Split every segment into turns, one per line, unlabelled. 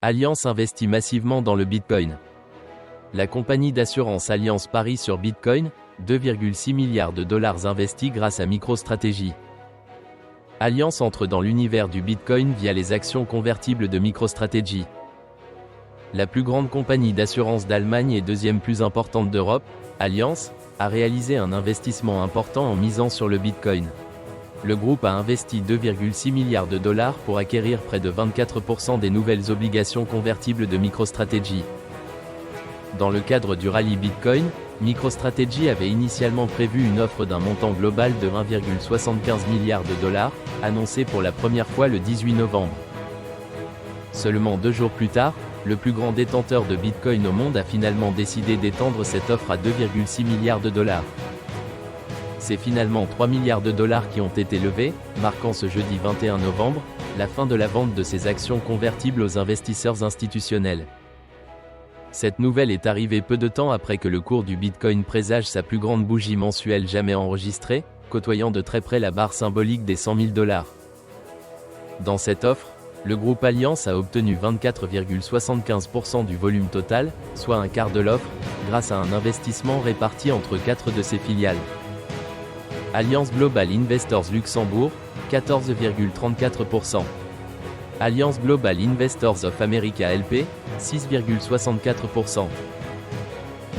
Allianz investit massivement dans le Bitcoin. La compagnie d'assurance Allianz parie sur Bitcoin, 2,6 milliards de dollars investis grâce à MicroStrategy. Allianz entre dans l'univers du Bitcoin via les actions convertibles de MicroStrategy. La plus grande compagnie d'assurance d'Allemagne et deuxième plus importante d'Europe, Allianz, a réalisé un investissement important en misant sur le Bitcoin. Le groupe a investi 2,6 milliards de dollars pour acquérir près de 24% des nouvelles obligations convertibles de MicroStrategy. Dans le cadre du rallye Bitcoin, MicroStrategy avait initialement prévu une offre d'un montant global de 1,75 milliard de dollars, annoncée pour la première fois le 18 novembre. Seulement 2 jours plus tard, le plus grand détenteur de Bitcoin au monde a finalement décidé d'étendre cette offre à 2,6 milliards de dollars. C'est finalement 3 milliards de dollars qui ont été levés, marquant ce jeudi 21 novembre, la fin de la vente de ces actions convertibles aux investisseurs institutionnels. Cette nouvelle est arrivée peu de temps après que le cours du Bitcoin présage sa plus grande bougie mensuelle jamais enregistrée, côtoyant de très près la barre symbolique des 100 000 dollars. Dans cette offre, le groupe Allianz a obtenu 24,75% du volume total, soit un quart de l'offre, grâce à un investissement réparti entre 4 de ses filiales. Allianz Global Investors Luxembourg, 14,34%. Allianz Global Investors of America LP, 6,64%.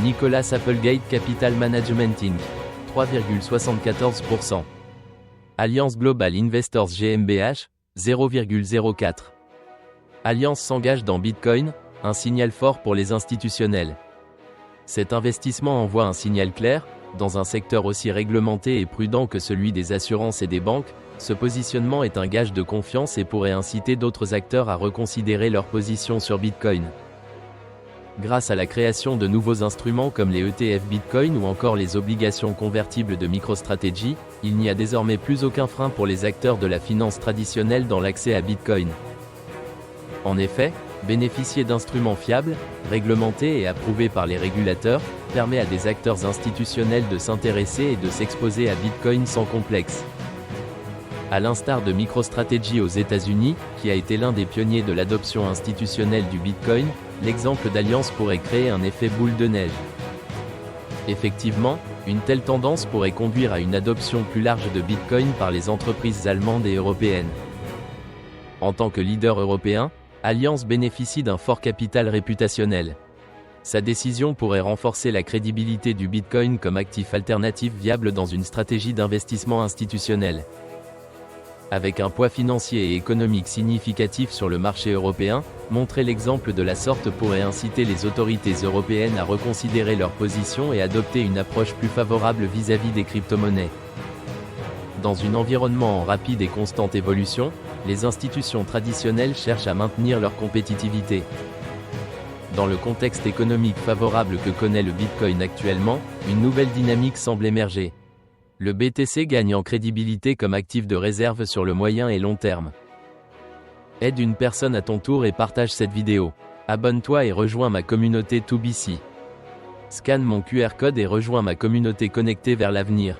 Nicholas Applegate Capital Management Inc., 3,74%. Allianz Global Investors GmbH, 0,04%. Allianz s'engage dans Bitcoin, un signal fort pour les institutionnels. Cet investissement envoie un signal clair. Dans un secteur aussi réglementé et prudent que celui des assurances et des banques, ce positionnement est un gage de confiance et pourrait inciter d'autres acteurs à reconsidérer leur position sur Bitcoin. Grâce à la création de nouveaux instruments comme les ETF Bitcoin ou encore les obligations convertibles de MicroStrategy, il n'y a désormais plus aucun frein pour les acteurs de la finance traditionnelle dans l'accès à Bitcoin. En effet, bénéficier d'instruments fiables, réglementés et approuvés par les régulateurs, permet à des acteurs institutionnels de s'intéresser et de s'exposer à Bitcoin sans complexe. À l'instar de MicroStrategy aux États-Unis, qui a été l'un des pionniers de l'adoption institutionnelle du Bitcoin, l'exemple d'Allianz pourrait créer un effet boule de neige. Effectivement, une telle tendance pourrait conduire à une adoption plus large de Bitcoin par les entreprises allemandes et européennes. En tant que leader européen, Allianz bénéficie d'un fort capital réputationnel. Sa décision pourrait renforcer la crédibilité du Bitcoin comme actif alternatif viable dans une stratégie d'investissement institutionnel. Avec un poids financier et économique significatif sur le marché européen, montrer l'exemple de la sorte pourrait inciter les autorités européennes à reconsidérer leur position et adopter une approche plus favorable vis-à-vis des crypto-monnaies. Dans un environnement en rapide et constante évolution, les institutions traditionnelles cherchent à maintenir leur compétitivité. Dans le contexte économique favorable que connaît le Bitcoin actuellement, une nouvelle dynamique semble émerger. Le BTC gagne en crédibilité comme actif de réserve sur le moyen et long terme. Aide une personne à ton tour et partage cette vidéo. Abonne-toi et rejoins ma communauté 2BC. Scanne mon QR code et rejoins ma communauté connectée vers l'avenir.